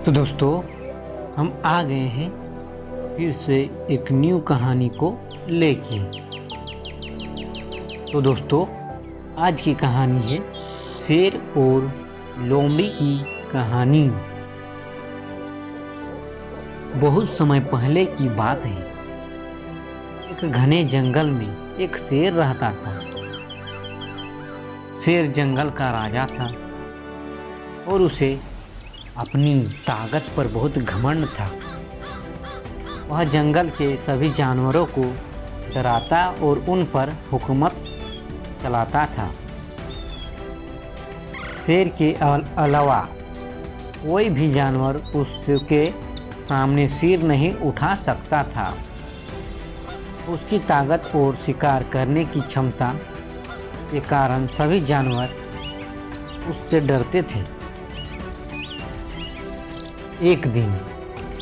तो दोस्तों, हम आ गए हैं फिर से एक न्यू कहानी को लेके। तो दोस्तों, आज की कहानी है शेर और लोमड़ी की कहानी। बहुत समय पहले की बात है। एक घने जंगल में एक शेर रहता था। शेर जंगल का राजा था और उसे अपनी ताकत पर बहुत घमंड था। वह जंगल के सभी जानवरों को डराता और उन पर हुकूमत चलाता था। शेर के अलावा कोई भी जानवर उसके सामने सिर नहीं उठा सकता था। उसकी ताकत और शिकार करने की क्षमता के कारण सभी जानवर उससे डरते थे। एक दिन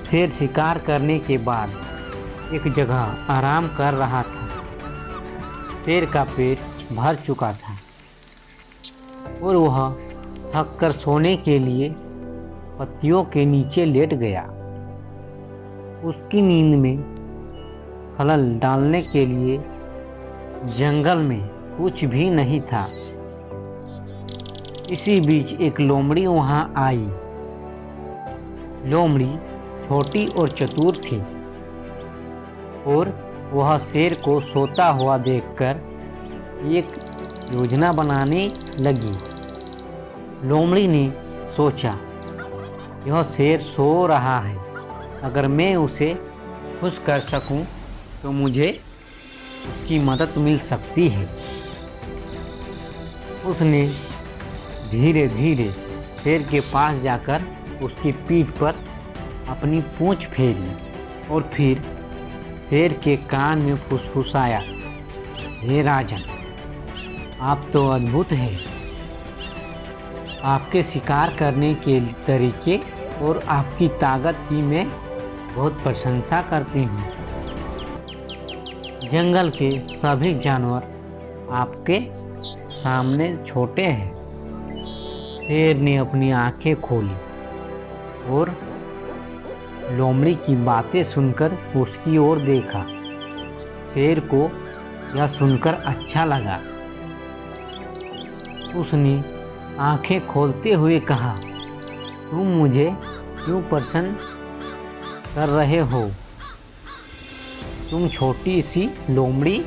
शेर शिकार करने के बाद एक जगह आराम कर रहा था। शेर का पेट भर चुका था और वह थक कर सोने के लिए पत्तियों के नीचे लेट गया। उसकी नींद में खलल डालने के लिए जंगल में कुछ भी नहीं था। इसी बीच एक लोमड़ी वहां आई। लोमड़ी छोटी और चतुर थी और वह शेर को सोता हुआ देखकर एक योजना बनाने लगी। लोमड़ी ने सोचा, यह शेर सो रहा है, अगर मैं उसे खुश कर सकूं तो मुझे उसकी मदद मिल सकती है। उसने धीरे धीरे शेर के पास जाकर उसकी पीठ पर अपनी पूंछ फेरी और फिर शेर के कान में फुसफुसाया, हे राजन, आप तो अद्भुत हैं। आपके शिकार करने के तरीके और आपकी ताकत की मैं बहुत प्रशंसा करती हूँ। जंगल के सभी जानवर आपके सामने छोटे हैं। शेर ने अपनी आंखें खोली और लोमड़ी की बातें सुनकर उसकी ओर देखा। शेर को यह सुनकर अच्छा लगा। उसने आंखें खोलते हुए कहा, तुम मुझे क्यों प्रसन्न कर रहे हो? तुम छोटी सी लोमड़ी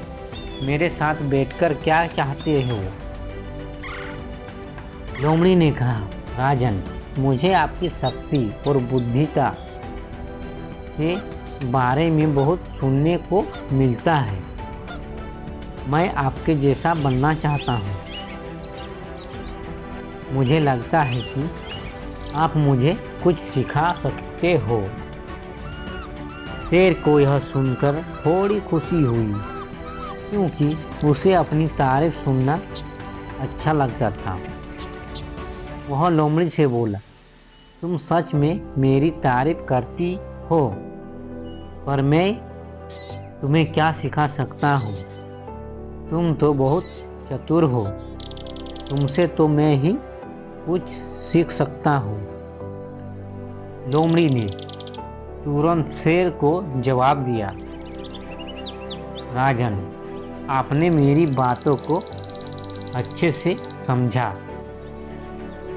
मेरे साथ बैठकर क्या चाहते हो? लोमड़ी ने कहा, राजन, मुझे आपकी शक्ति और बुद्धिता के बारे में बहुत सुनने को मिलता है। मैं आपके जैसा बनना चाहता हूँ। मुझे लगता है कि आप मुझे कुछ सिखा सकते हो। शेर को यह सुनकर थोड़ी खुशी हुई, क्योंकि उसे अपनी तारीफ सुनना अच्छा लगता था। वह लोमड़ी से बोला, तुम सच में मेरी तारीफ करती हो, पर मैं तुम्हें क्या सिखा सकता हूँ? तुम तो बहुत चतुर हो, तुमसे तो मैं ही कुछ सीख सकता हूँ। लोमड़ी ने तुरंत शेर को जवाब दिया, राजन, आपने मेरी बातों को अच्छे से समझा।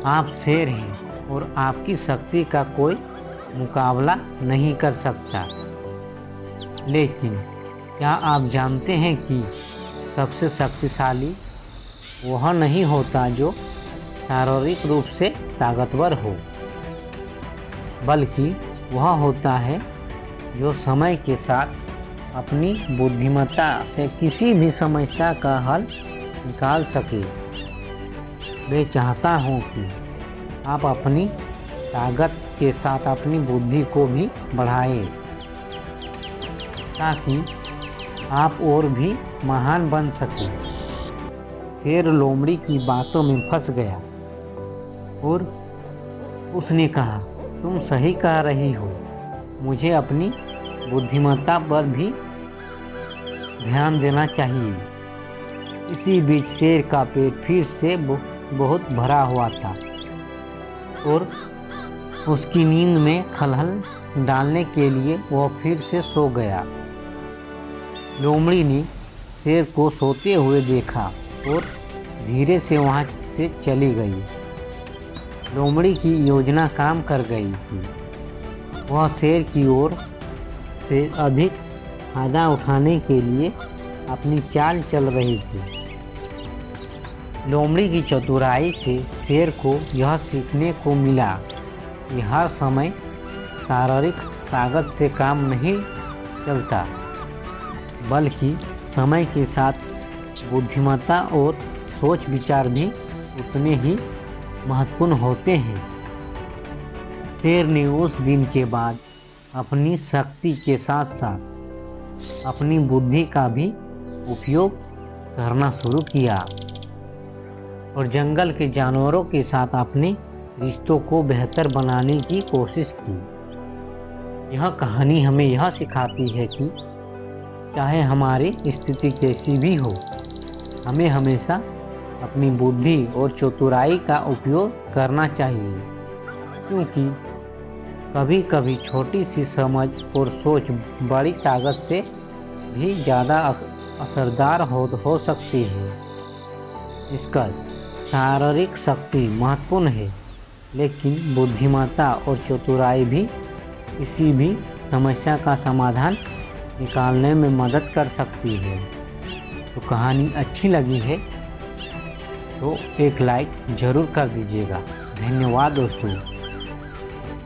आप शेर हैं और आपकी शक्ति का कोई मुकाबला नहीं कर सकता। लेकिन क्या आप जानते हैं कि सबसे शक्तिशाली वह नहीं होता जो शारीरिक रूप से ताकतवर हो, बल्कि वह होता है जो समय के साथ अपनी बुद्धिमत्ता से किसी भी समस्या का हल निकाल सके। मैं चाहता हूँ कि आप अपनी ताकत के साथ अपनी बुद्धि को भी बढ़ाएं, ताकि आप और भी महान बन सकें। शेर लोमड़ी की बातों में फंस गया और उसने कहा, तुम सही कह रही हो, मुझे अपनी बुद्धिमत्ता पर भी ध्यान देना चाहिए। इसी बीच शेर का पेट फिर से बहुत भरा हुआ था और उसकी नींद में खलल डालने के लिए वह फिर से सो गया। लोमड़ी ने शेर को सोते हुए देखा और धीरे से वहां से चली गई। लोमड़ी की योजना काम कर गई थी। वह शेर की ओर से अधिक फायदा उठाने के लिए अपनी चाल चल रही थी। लोमड़ी की चतुराई से शेर को यह सीखने को मिला कि हर समय शारीरिक ताकत से काम नहीं चलता, बल्कि समय के साथ बुद्धिमत्ता और सोच विचार भी उतने ही महत्वपूर्ण होते हैं। शेर ने उस दिन के बाद अपनी शक्ति के साथ साथ अपनी बुद्धि का भी उपयोग करना शुरू किया और जंगल के जानवरों के साथ अपने रिश्तों को बेहतर बनाने की कोशिश की। यह कहानी हमें यह सिखाती है कि चाहे हमारी स्थिति कैसी भी हो, हमें हमेशा अपनी बुद्धि और चतुराई का उपयोग करना चाहिए, क्योंकि कभी कभी छोटी सी समझ और सोच बड़ी ताकत से भी ज़्यादा असरदार हो सकती है। इसका शारीरिक शक्ति महत्वपूर्ण है, लेकिन बुद्धिमत्ता और चतुराई भी किसी भी समस्या का समाधान निकालने में मदद कर सकती है। तो कहानी अच्छी लगी है तो एक लाइक ज़रूर कर दीजिएगा। धन्यवाद दोस्तों।